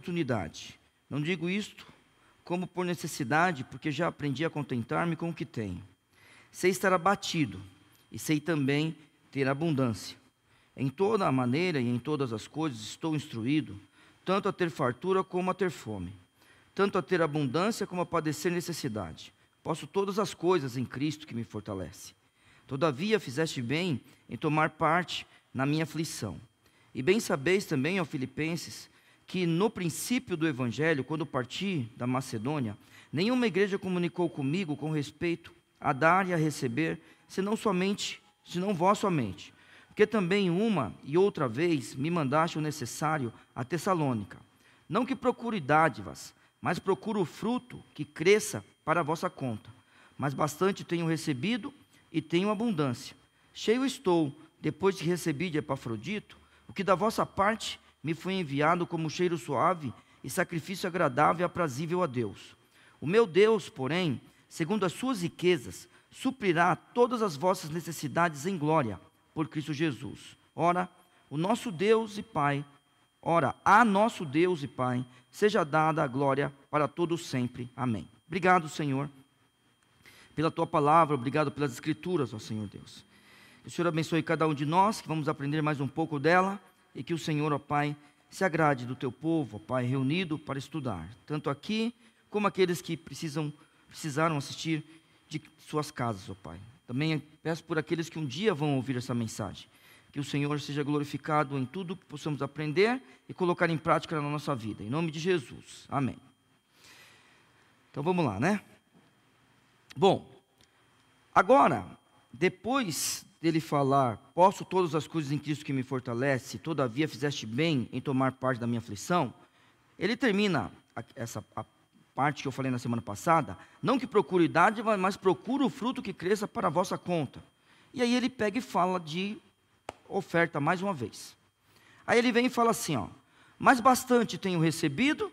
oportunidade. Não digo isto como por necessidade, porque já aprendi a contentar-me com o que tenho. Sei estar abatido e sei também ter abundância. Em toda a maneira e em todas as coisas estou instruído, tanto a ter fartura como a ter fome, tanto a ter abundância como a padecer necessidade. Posso todas as coisas em Cristo que me fortalece. Todavia fizeste bem em tomar parte na minha aflição. E bem sabeis também, ó Filipenses, que no princípio do Evangelho, quando parti da Macedônia, nenhuma igreja comunicou comigo com respeito a dar e a receber, senão vós somente. Porque também uma e outra vez me mandaste o necessário a Tessalônica. Não que procure dádivas, mas procuro o fruto que cresça para a vossa conta. Mas bastante tenho recebido e tenho abundância. Cheio estou, depois que recebi de Epafrodito, o que da vossa parte me foi enviado como cheiro suave e sacrifício agradável e aprazível a Deus. O meu Deus, porém, segundo as suas riquezas, suprirá todas as vossas necessidades em glória, por Cristo Jesus. Ora, a nosso Deus e Pai, seja dada a glória para todos sempre. Amém. Obrigado, Senhor, pela Tua palavra, obrigado pelas Escrituras, ó Senhor Deus. Que o Senhor abençoe cada um de nós, que vamos aprender mais um pouco dela, e que o Senhor, ó Pai, se agrade do Teu povo, ó Pai, reunido para estudar, tanto aqui, como aqueles que precisaram assistir de suas casas, ó Pai. Também peço por aqueles que um dia vão ouvir essa mensagem, que o Senhor seja glorificado em tudo que possamos aprender e colocar em prática na nossa vida, em nome de Jesus, amém. Então vamos lá, né? Bom, agora, depois dele falar, posso todas as coisas em Cristo que me fortalece, todavia fizeste bem em tomar parte da minha aflição, ele termina a parte que eu falei na semana passada, não que procure dádiva, mas procure o fruto que cresça para a vossa conta. E aí ele pega e fala de oferta mais uma vez. Aí ele vem e fala assim, ó, mas bastante tenho recebido,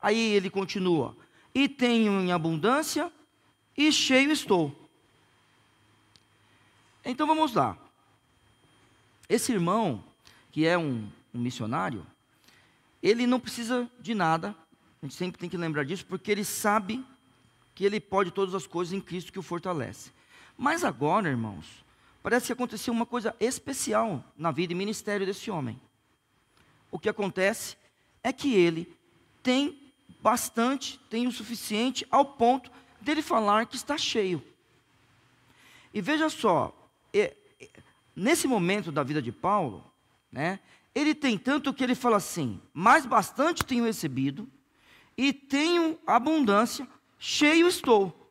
aí ele continua, e tenho em abundância, e cheio estou. Então vamos lá. Esse irmão, que é um missionário, ele não precisa de nada. A gente sempre tem que lembrar disso, porque ele sabe que ele pode todas as coisas em Cristo que o fortalece. Mas agora, irmãos, parece que aconteceu uma coisa especial na vida e ministério desse homem. O que acontece é que ele tem bastante, tem o suficiente ao ponto dele falar que está cheio. E veja só, nesse momento da vida de Paulo, né, ele tem tanto que ele fala assim, mas bastante tenho recebido, e tenho abundância, cheio estou.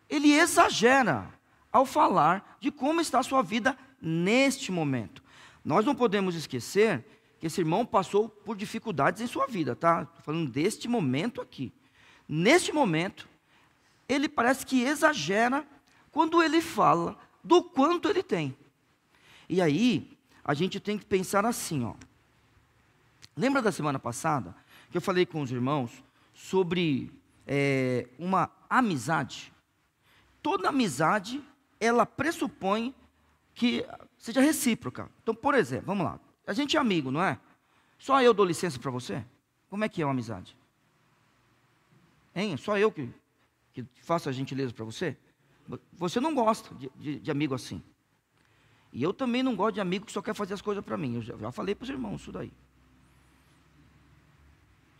Ele exagera ao falar de como está a sua vida neste momento. Nós não podemos esquecer que esse irmão passou por dificuldades em sua vida, tá? Estou falando deste momento aqui. Neste momento, ele parece que exagera quando ele fala do quanto ele tem. E aí, a gente tem que pensar assim, ó. Lembra da semana passada que eu falei com os irmãos sobre uma amizade? Toda amizade, ela pressupõe que seja recíproca. Então, por exemplo, vamos lá. A gente é amigo, não é? Só eu dou licença para você? Como é que é uma amizade? Hein? Só eu que faço a gentileza para você? Você não gosta de amigo assim. E eu também não gosto de amigo que só quer fazer as coisas para mim. Eu já falei para os irmãos isso daí.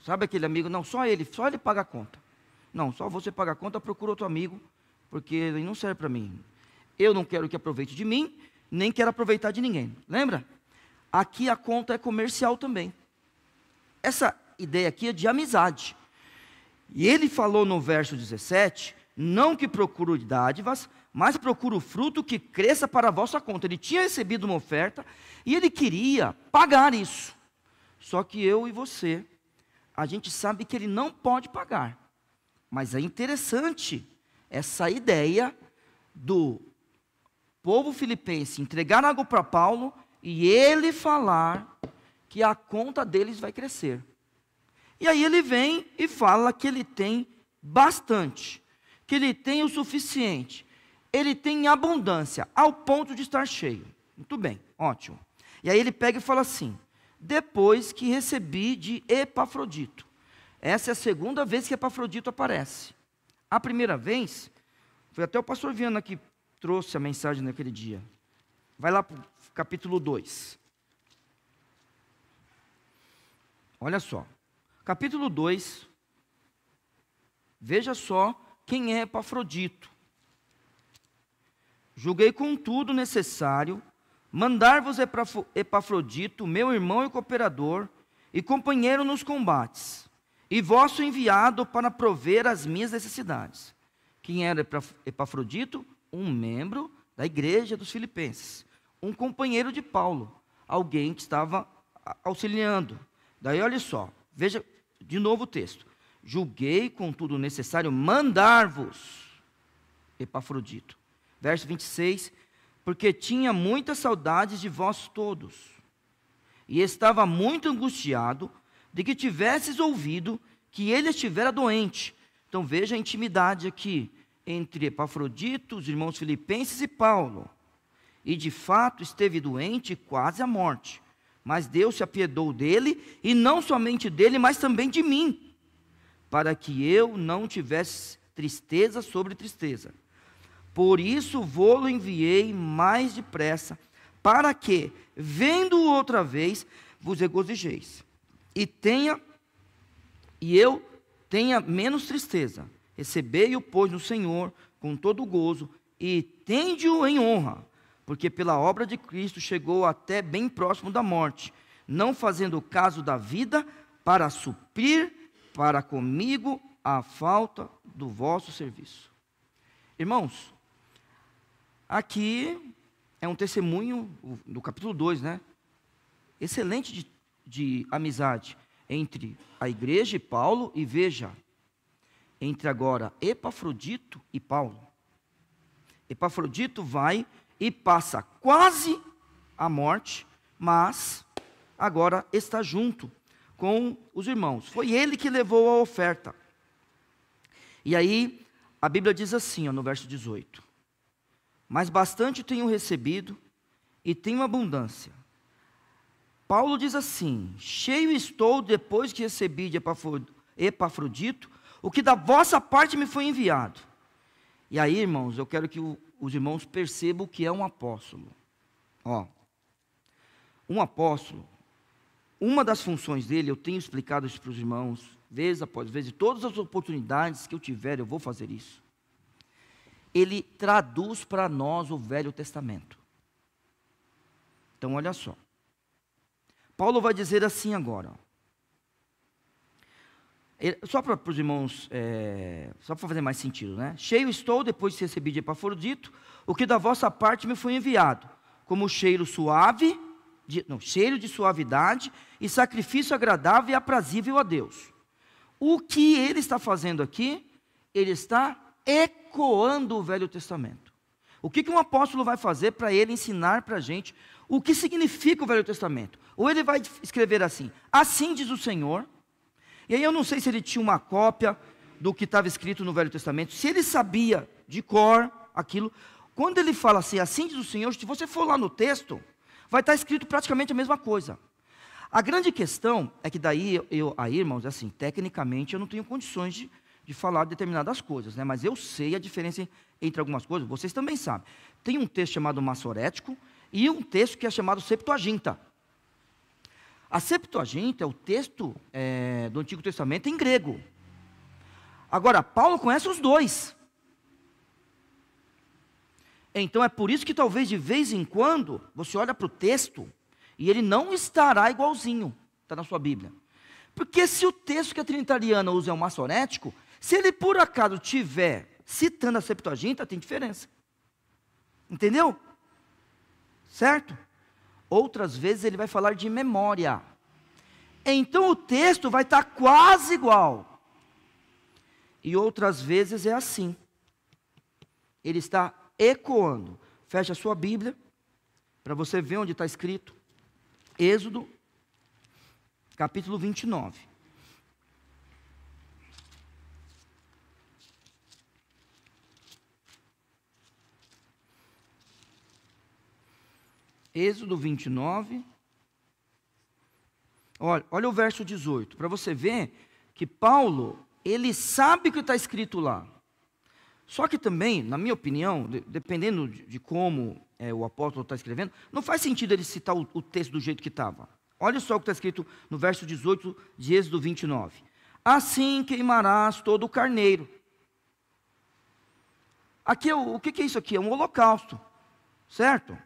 Sabe aquele amigo? Não, só ele paga a conta. Não, só você paga a conta, procura outro amigo, porque ele não serve para mim. Eu não quero que aproveite de mim, nem quero aproveitar de ninguém. Lembra? Aqui a conta é comercial também. Essa ideia aqui é de amizade. E ele falou no verso 17, não que procuro dádivas, mas procuro o fruto que cresça para a vossa conta. Ele tinha recebido uma oferta e ele queria pagar isso. Só que eu e você, a gente sabe que ele não pode pagar. Mas é interessante essa ideia do povo filipense entregar algo para Paulo e ele falar que a conta deles vai crescer. E aí ele vem e fala que ele tem bastante, que ele tem o suficiente, ele tem abundância, ao ponto de estar cheio. Muito bem, ótimo. E aí ele pega e fala assim, depois que recebi de Epafrodito. Essa é a segunda vez que Epafrodito aparece. A primeira vez, foi até o pastor Viana que trouxe a mensagem naquele dia. Vai lá para o capítulo 2. Olha só. Capítulo 2. Veja só quem é Epafrodito. Julguei contudo necessário mandar-vos Epafrodito, meu irmão e cooperador, e companheiro nos combates, e vosso enviado para prover as minhas necessidades. Quem era Epafrodito? Um membro da igreja dos Filipenses, um companheiro de Paulo, alguém que estava auxiliando. Daí olha só, veja de novo o texto. Julguei contudo necessário mandar-vos Epafrodito. Verso 26, porque tinha muitas saudades de vós todos, e estava muito angustiado de que tivesses ouvido que ele estivera doente. Então veja a intimidade aqui, entre Epafrodito, os irmãos filipenses e Paulo. E de fato esteve doente, quase à morte. Mas Deus se apiedou dele, e não somente dele, mas também de mim, para que eu não tivesse tristeza sobre tristeza. Por isso vou-lo enviei mais depressa, para que, vendo-o outra vez, vos regozijeis. E eu tenha menos tristeza. Recebei-o, pois, no Senhor, com todo gozo, e tende-o em honra, porque pela obra de Cristo chegou até bem próximo da morte, não fazendo caso da vida, para suprir para comigo a falta do vosso serviço. Irmãos, aqui é um testemunho do capítulo 2, né? Excelente de amizade entre a igreja e Paulo, e veja, entre agora Epafrodito e Paulo. Epafrodito vai e passa quase a morte, mas agora está junto com os irmãos. Foi ele que levou a oferta. E aí, a Bíblia diz assim, no verso 18. Mas bastante tenho recebido e tenho abundância. Paulo diz assim, cheio estou depois que recebi de Epafrodito, o que da vossa parte me foi enviado. E aí, irmãos, eu quero que os irmãos percebam o que é um apóstolo. Um apóstolo, uma das funções dele, eu tenho explicado isso para os irmãos, vez após vez, e todas as oportunidades que eu tiver, eu vou fazer isso. Ele traduz para nós o Velho Testamento. Então, olha só. Paulo vai dizer assim agora. Só para os irmãos, só para fazer mais sentido, né? Cheio estou, depois de receber de Epafrodito, o que da vossa parte me foi enviado, como cheiro suave, cheiro de suavidade e sacrifício agradável e aprazível a Deus. O que ele está fazendo aqui? Ele está ecoando o Velho Testamento. O que um apóstolo vai fazer para ele ensinar para a gente o que significa o Velho Testamento? Ou ele vai escrever assim, assim diz o Senhor. E aí eu não sei se ele tinha uma cópia do que estava escrito no Velho Testamento, se ele sabia de cor aquilo. Quando ele fala assim, assim diz o Senhor, se você for lá no texto, vai estar escrito praticamente a mesma coisa. A grande questão é que daí, aí, irmãos, assim, tecnicamente eu não tenho condições de falar determinadas coisas, né? Mas eu sei a diferença entre algumas coisas, vocês também sabem. Tem um texto chamado Massorético e um texto que é chamado Septuaginta. A Septuaginta é o texto do Antigo Testamento em grego. Agora, Paulo conhece os dois. Então é por isso que talvez de vez em quando você olha para o texto e ele não estará igualzinho, está na sua Bíblia. Porque se o texto que a trinitariana usa é o massorético, se ele por acaso estiver citando a Septuaginta, tem diferença. Entendeu? Certo? Outras vezes ele vai falar de memória. Então o texto vai estar quase igual. E outras vezes é assim. Ele está ecoando. Fecha a sua Bíblia, para você ver onde está escrito. Êxodo, capítulo 29. Êxodo 29, Olha o verso 18, para você ver que Paulo, ele sabe o que está escrito lá. Só que também, na minha opinião, dependendo de como o apóstolo está escrevendo, não faz sentido ele citar o texto do jeito que estava. Olha só o que está escrito no verso 18 de Êxodo 29. Assim queimarás todo o carneiro. Aqui, o que é isso aqui? É um holocausto, certo?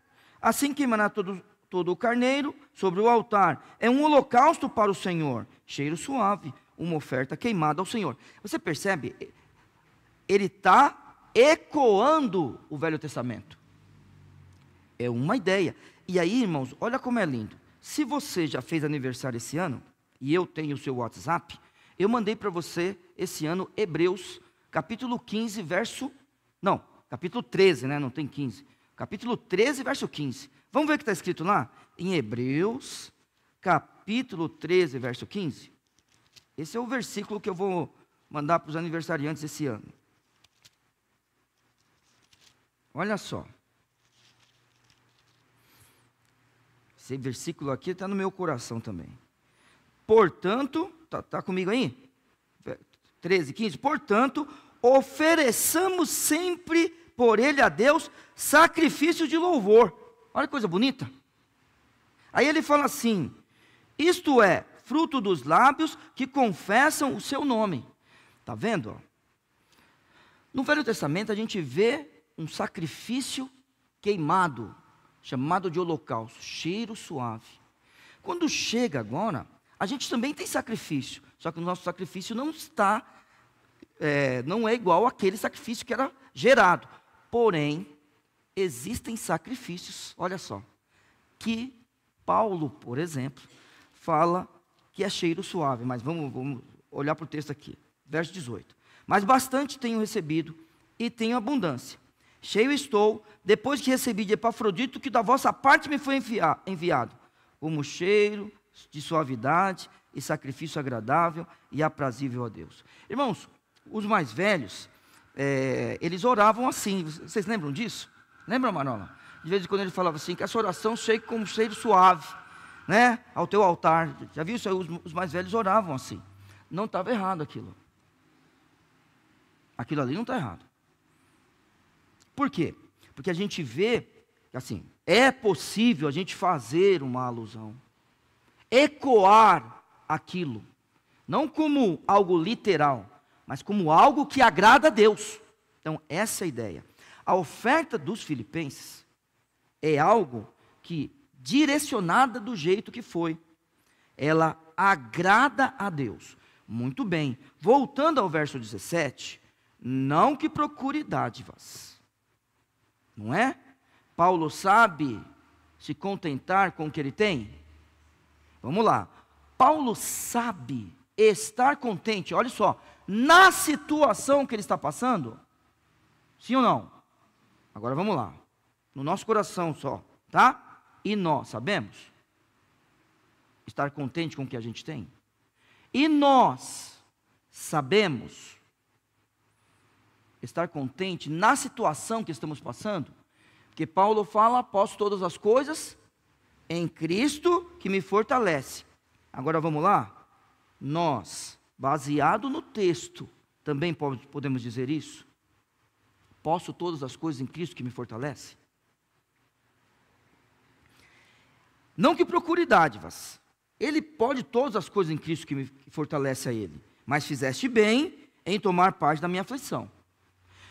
Assim queimará todo o carneiro sobre o altar. É um holocausto para o Senhor, cheiro suave, uma oferta queimada ao Senhor. Você percebe? Ele está ecoando o Velho Testamento. É uma ideia. E aí, irmãos, olha como é lindo. Se você já fez aniversário esse ano, e eu tenho o seu WhatsApp, eu mandei para você esse ano Hebreus, capítulo 15, capítulo 13, né? Não tem 15. Capítulo 13, verso 15. Vamos ver o que está escrito lá? Em Hebreus, capítulo 13, verso 15. Esse é o versículo que eu vou mandar para os aniversariantes esse ano. Olha só. Esse versículo aqui está no meu coração também. Portanto, está comigo aí? 13, 15. Portanto, ofereçamos sempre por ele a Deus sacrifício de louvor. Olha que coisa bonita. Aí ele fala assim: isto é, fruto dos lábios que confessam o seu nome. Está vendo? No Velho Testamento a gente vê um sacrifício queimado, chamado de holocausto, cheiro suave. Quando chega agora, a gente também tem sacrifício, só que o nosso sacrifício não é igual àquele sacrifício que era gerado. Porém, existem sacrifícios, olha só, que Paulo, por exemplo, fala que é cheiro suave. Mas vamos olhar para o texto aqui, verso 18. Mas bastante tenho recebido e tenho abundância. Cheio estou, depois que recebi de Epafrodito, que da vossa parte me foi enviado, como cheiro de suavidade e sacrifício agradável e aprazível a Deus. Irmãos, os mais velhos, eles oravam assim. Vocês lembram disso? Lembra, Manola? De vez em quando ele falava assim, que essa oração chegue como cheiro suave, né, ao teu altar. Já viu isso aí? Os mais velhos oravam assim. Não estava errado aquilo. Aquilo ali não está errado. Por quê? Porque a gente vê, assim, é possível a gente fazer uma alusão, ecoar aquilo, não como algo literal, mas como algo que agrada a Deus. Então, essa é a ideia. A oferta dos filipenses é algo que, direcionada do jeito que foi, ela agrada a Deus. Muito bem. Voltando ao verso 17, não que procure dádivas. Não é? Paulo sabe se contentar com o que ele tem? Vamos lá. Paulo sabe estar contente, olha só, na situação que ele está passando? Sim ou não? Agora vamos lá. No nosso coração só, tá? E nós sabemos estar contente com o que a gente tem? E nós sabemos estar contente na situação que estamos passando? Porque Paulo fala, posso todas as coisas em Cristo que me fortalece. Agora vamos lá? Nós, baseado no texto, também podemos dizer isso? Posso todas as coisas em Cristo que me fortalece? Não que procure dádivas. Ele pode todas as coisas em Cristo que me fortalece a ele. Mas fizeste bem em tomar parte da minha aflição.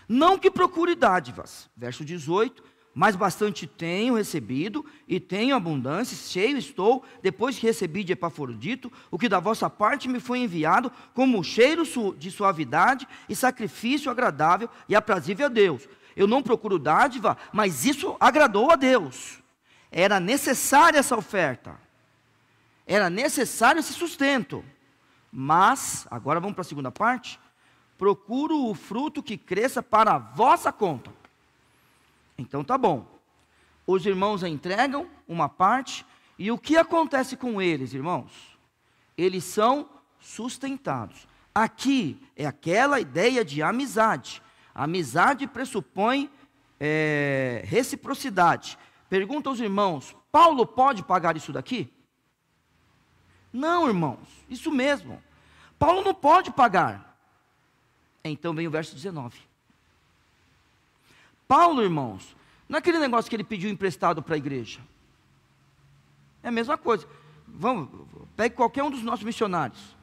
Não que procure dádivas. Verso 18. Mas bastante tenho recebido, e tenho abundância, cheio estou, depois que recebi de Epafrodito, o que da vossa parte me foi enviado, como cheiro de suavidade e sacrifício agradável e aprazível a Deus. Eu não procuro dádiva, mas isso agradou a Deus. Era necessária essa oferta, era necessário esse sustento. Mas, agora vamos para a segunda parte, procuro o fruto que cresça para a vossa conta. Então tá bom, os irmãos entregam uma parte, e o que acontece com eles, irmãos? Eles são sustentados. Aqui é aquela ideia de amizade. A amizade pressupõe reciprocidade. Pergunta aos irmãos, Paulo pode pagar isso daqui? Não, irmãos, isso mesmo. Paulo não pode pagar. Então vem o verso 19. Paulo, irmãos, não é aquele negócio que ele pediu emprestado para a igreja. É a mesma coisa. Vamos, pegue qualquer um dos nossos missionários.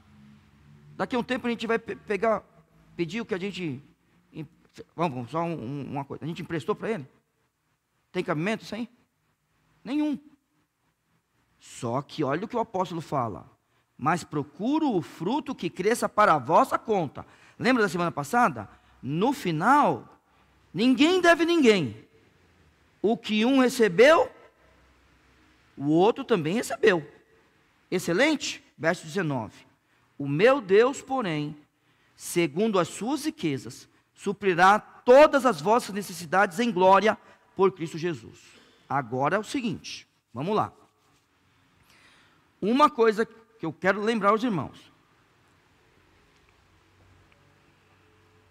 Daqui a um tempo a gente vai pedir o que a gente... Vamos, só uma coisa. A gente emprestou para ele? Tem cabimento isso aí? Nenhum. Só que olha o que o apóstolo fala. Mas procuro o fruto que cresça para a vossa conta. Lembra da semana passada? No final, ninguém deve ninguém. O que um recebeu, o outro também recebeu. Excelente? Verso 19. O meu Deus, porém, segundo as suas riquezas, suprirá todas as vossas necessidades em glória por Cristo Jesus. Agora é o seguinte, vamos lá. Uma coisa que eu quero lembrar aos irmãos.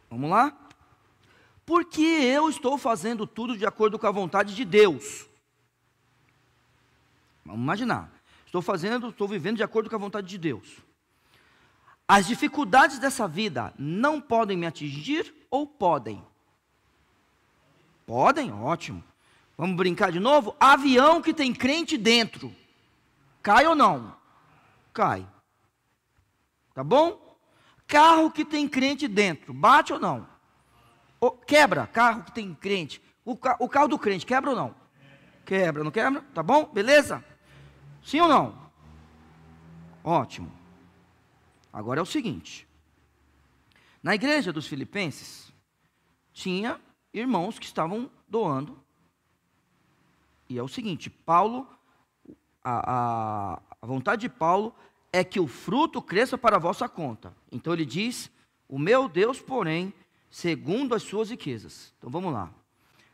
Vamos lá? Porque eu estou fazendo tudo de acordo com a vontade de Deus. Vamos imaginar. Estou vivendo de acordo com a vontade de Deus. As dificuldades dessa vida não podem me atingir ou podem? Podem? Ótimo. Vamos brincar de novo? Avião que tem crente dentro. Cai ou não? Cai. Tá bom? Carro que tem crente dentro. Bate ou não? Quebra. Carro que tem crente. O carro do crente, quebra ou não? Quebra, não quebra? Tá bom? Beleza? Sim ou não? Ótimo. Agora é o seguinte. Na igreja dos Filipenses, tinha irmãos que estavam doando. E é o seguinte, Paulo, a vontade de Paulo é que o fruto cresça para a vossa conta. Então ele diz, o meu Deus, porém, segundo as suas riquezas. Então vamos lá.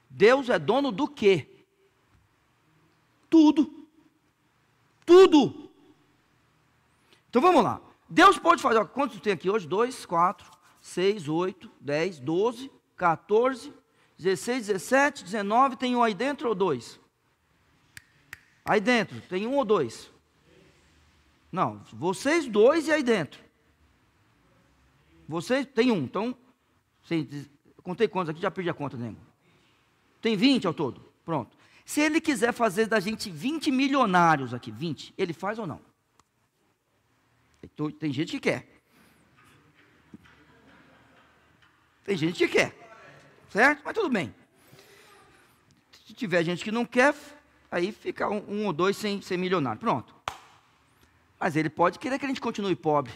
Deus é dono do quê? Tudo. Tudo. Então vamos lá. Deus pode fazer, quantos tem aqui hoje? 2, 4, 6, 8, 10, 12, 14, 16, 17, 19, tem um aí dentro ou dois? Aí dentro, tem um ou dois? Não, vocês dois e aí dentro. Vocês, tem um, então, contei quantos aqui, já perdi a conta, nego. Tem 20 ao todo, pronto. Se ele quiser fazer da gente 20 milionários aqui, 20, ele faz ou não? Tem gente que quer. Tem gente que quer. Certo? Mas tudo bem. Se tiver gente que não quer, aí fica um ou dois sem ser milionário. Pronto. Mas ele pode querer que a gente continue pobre.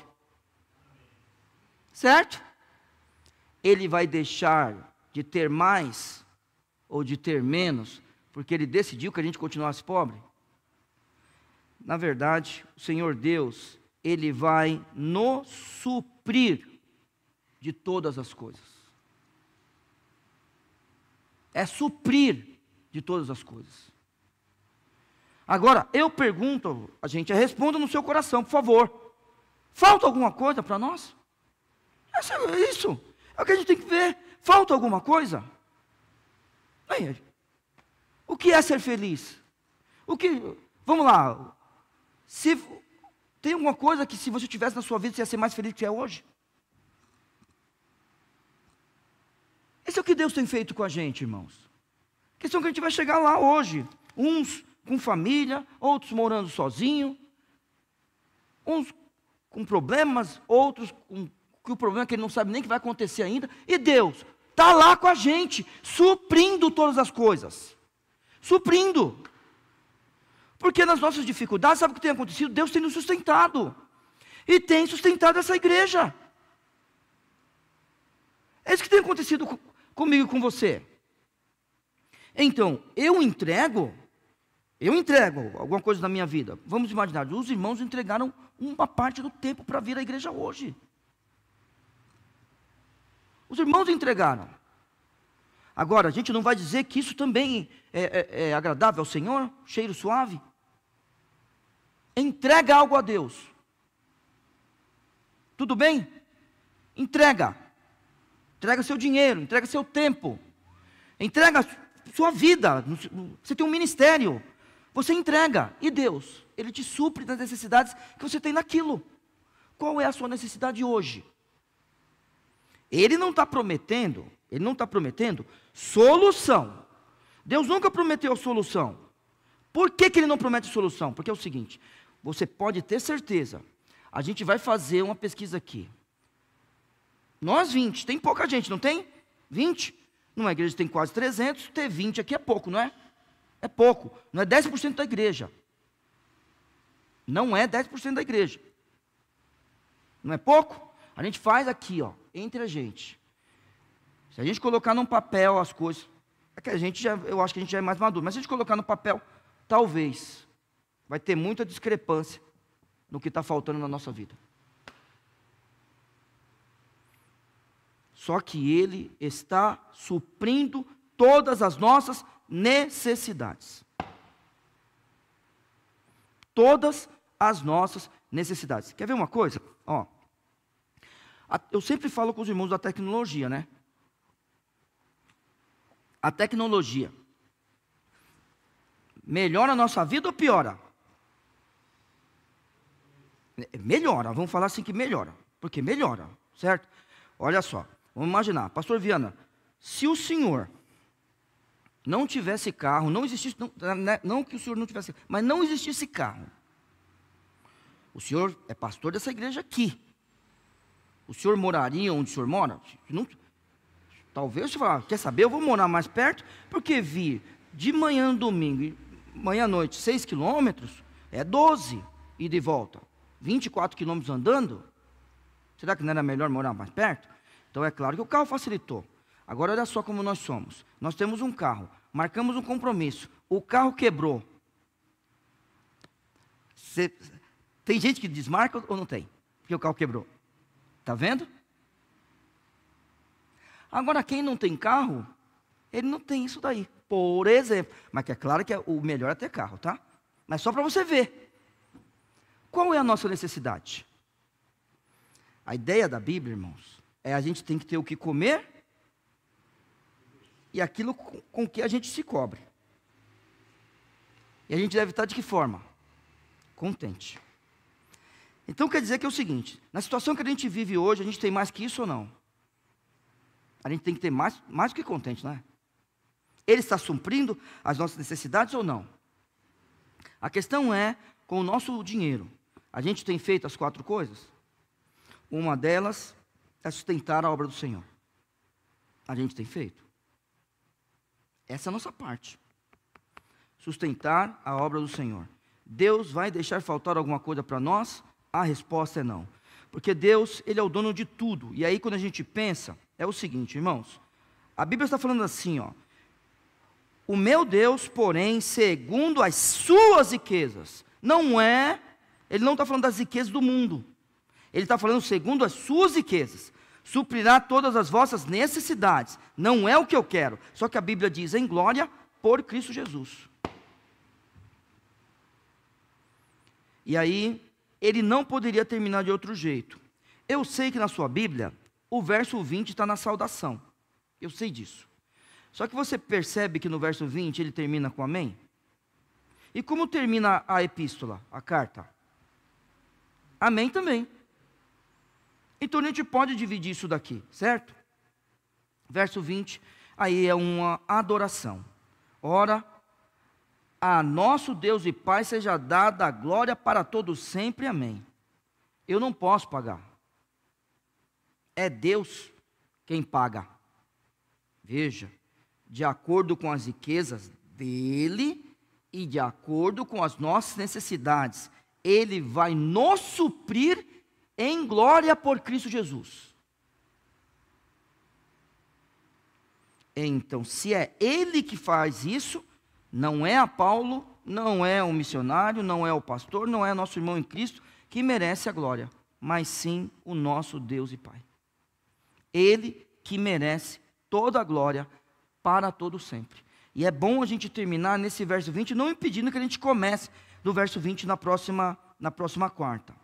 Certo? Ele vai deixar de ter mais ou de ter menos porque ele decidiu que a gente continuasse pobre? Na verdade, o Senhor Deus, Ele vai nos suprir de todas as coisas. É suprir de todas as coisas. Agora, eu pergunto, a gente responda no seu coração, por favor. Falta alguma coisa para nós? Isso, é o que a gente tem que ver. Falta alguma coisa? Aí, o que é ser feliz? Vamos lá, se tem alguma coisa que se você tivesse na sua vida, você ia ser mais feliz do que é hoje? Esse é o que Deus tem feito com a gente, irmãos. A questão é que a gente vai chegar lá hoje, uns com família, outros morando sozinho, uns com problemas, outros com o problema é que ele não sabe nem o que vai acontecer ainda, e Deus está lá com a gente, suprindo todas as coisas, suprindo, porque nas nossas dificuldades, sabe o que tem acontecido? Deus tem nos sustentado, e tem sustentado essa igreja. É isso que tem acontecido comigo e com você. Então, eu entrego alguma coisa na minha vida. Vamos imaginar, os irmãos entregaram uma parte do tempo para vir à igreja hoje. Os irmãos entregaram. Agora, a gente não vai dizer que isso também é agradável ao Senhor, cheiro suave. Entrega algo a Deus. Tudo bem? Entrega. Entrega seu dinheiro, entrega seu tempo. Entrega sua vida. Você tem um ministério. Você entrega, e Deus, Ele te supre das necessidades que você tem naquilo. Qual é a sua necessidade hoje? Ele não está prometendo solução. Deus nunca prometeu solução. Por que Ele não promete solução? Porque é o seguinte, você pode ter certeza, a gente vai fazer uma pesquisa aqui. Nós 20, tem pouca gente, não tem? 20? Numa igreja tem quase 300, ter 20 aqui é pouco, não é? É pouco, não é 10% da igreja. Não é 10% da igreja. Não é pouco? A gente faz aqui, ó, entre a gente. Se a gente colocar num papel as coisas, é que eu acho que a gente já é mais maduro, mas se a gente colocar no papel, talvez, vai ter muita discrepância no que está faltando na nossa vida. Só que Ele está suprindo todas as nossas necessidades. Todas as nossas necessidades. Quer ver uma coisa? Ó, eu sempre falo com os irmãos da tecnologia, né? A tecnologia melhora a nossa vida ou piora? Melhora, vamos falar assim que melhora. Porque melhora, certo? Olha só, vamos imaginar, pastor Viana, se o senhor não tivesse carro, não existisse, não que o senhor não tivesse, mas não existisse carro. O senhor é pastor dessa igreja aqui. O senhor moraria onde o senhor mora? Não, talvez você fale, quer saber, eu vou morar mais perto, porque vir de manhã no domingo, e manhã à noite, 6 quilômetros, é 12, ida e volta. 24 quilômetros andando, será que não era melhor morar mais perto? Então é claro que o carro facilitou. Agora olha só como nós somos. Nós temos um carro, marcamos um compromisso, o carro quebrou. Tem gente que desmarca ou não tem? Porque o carro quebrou. Está vendo? Agora quem não tem carro, ele não tem isso daí, por exemplo. Mas é claro que o melhor é ter carro, tá? Mas só para você ver. Qual é a nossa necessidade? A ideia da Bíblia, irmãos, é a gente tem que ter o que comer e aquilo com que a gente se cobre. E a gente deve estar de que forma? Contente. Então quer dizer que é o seguinte, na situação que a gente vive hoje, a gente tem mais que isso ou não? A gente tem que ter mais do que contente, não é? Ele está suprindo as nossas necessidades ou não? A questão é, com o nosso dinheiro, a gente tem feito as 4 coisas? Uma delas é sustentar a obra do Senhor. A gente tem feito. Essa é a nossa parte. Sustentar a obra do Senhor. Deus vai deixar faltar alguma coisa para nós? A resposta é não. Porque Deus, Ele é o dono de tudo. E aí quando a gente pensa, é o seguinte, irmãos. A Bíblia está falando assim, ó. O meu Deus, porém, segundo as suas riquezas. Não é, Ele não está falando das riquezas do mundo. Ele está falando segundo as suas riquezas. Suprirá todas as vossas necessidades. Não é o que eu quero. Só que a Bíblia diz em glória por Cristo Jesus. E aí, ele não poderia terminar de outro jeito. Eu sei que na sua Bíblia, o verso 20 está na saudação. Eu sei disso. Só que você percebe que no verso 20 ele termina com amém? E como termina a epístola, a carta? Amém também. Então a gente pode dividir isso daqui, certo? Verso 20, aí é uma adoração. Ora, a nosso Deus e Pai seja dada a glória para todos sempre, amém. Eu não posso pagar. É Deus quem paga. Veja, de acordo com as riquezas dele e de acordo com as nossas necessidades, Ele vai nos suprir em glória por Cristo Jesus. Então, se é Ele que faz isso, não é a Paulo, não é o missionário, não é o pastor, não é nosso irmão em Cristo que merece a glória, mas sim o nosso Deus e Pai. Ele que merece toda a glória para todo sempre. E é bom a gente terminar nesse verso 20, não impedindo que a gente comece do verso 20 na próxima quarta.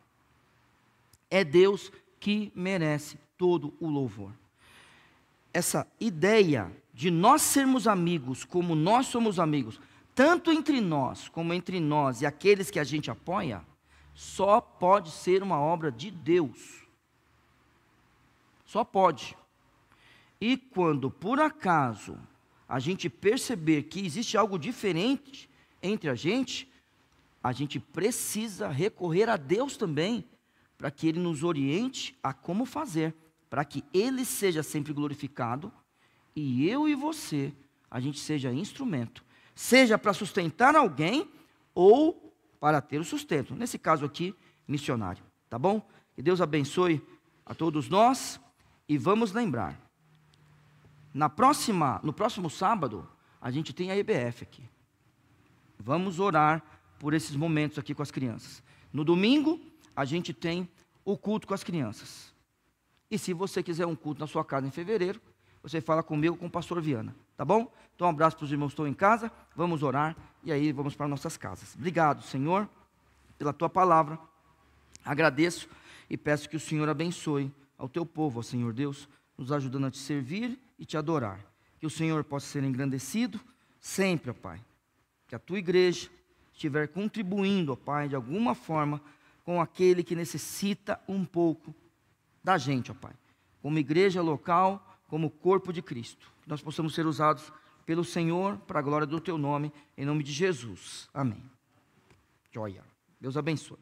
É Deus que merece todo o louvor. Essa ideia de nós sermos amigos como nós somos amigos, tanto entre nós, como entre nós e aqueles que a gente apoia, só pode ser uma obra de Deus. Só pode. E quando, por acaso, a gente perceber que existe algo diferente entre a gente precisa recorrer a Deus também, para que Ele nos oriente a como fazer, para que Ele seja sempre glorificado, e eu e você, a gente seja instrumento, seja para sustentar alguém, ou para ter o sustento, nesse caso aqui, missionário, tá bom? Que Deus abençoe a todos nós, e vamos lembrar, no próximo sábado, a gente tem a EBF aqui, vamos orar por esses momentos aqui com as crianças. No domingo, a gente tem o culto com as crianças. E se você quiser um culto na sua casa em fevereiro, você fala comigo, com o pastor Viana, tá bom? Então um abraço para os irmãos que estão em casa, vamos orar, e aí vamos para nossas casas. Obrigado, Senhor, pela Tua palavra, agradeço e peço que o Senhor abençoe ao Teu povo, ó Senhor Deus, nos ajudando a Te servir e Te adorar. Que o Senhor possa ser engrandecido sempre, ó Pai, que a Tua igreja estiver contribuindo, ó Pai, de alguma forma, com aquele que necessita um pouco da gente, ó Pai, como igreja local, como corpo de Cristo, que nós possamos ser usados pelo Senhor, para a glória do Teu nome, em nome de Jesus, amém. Joia, Deus abençoe.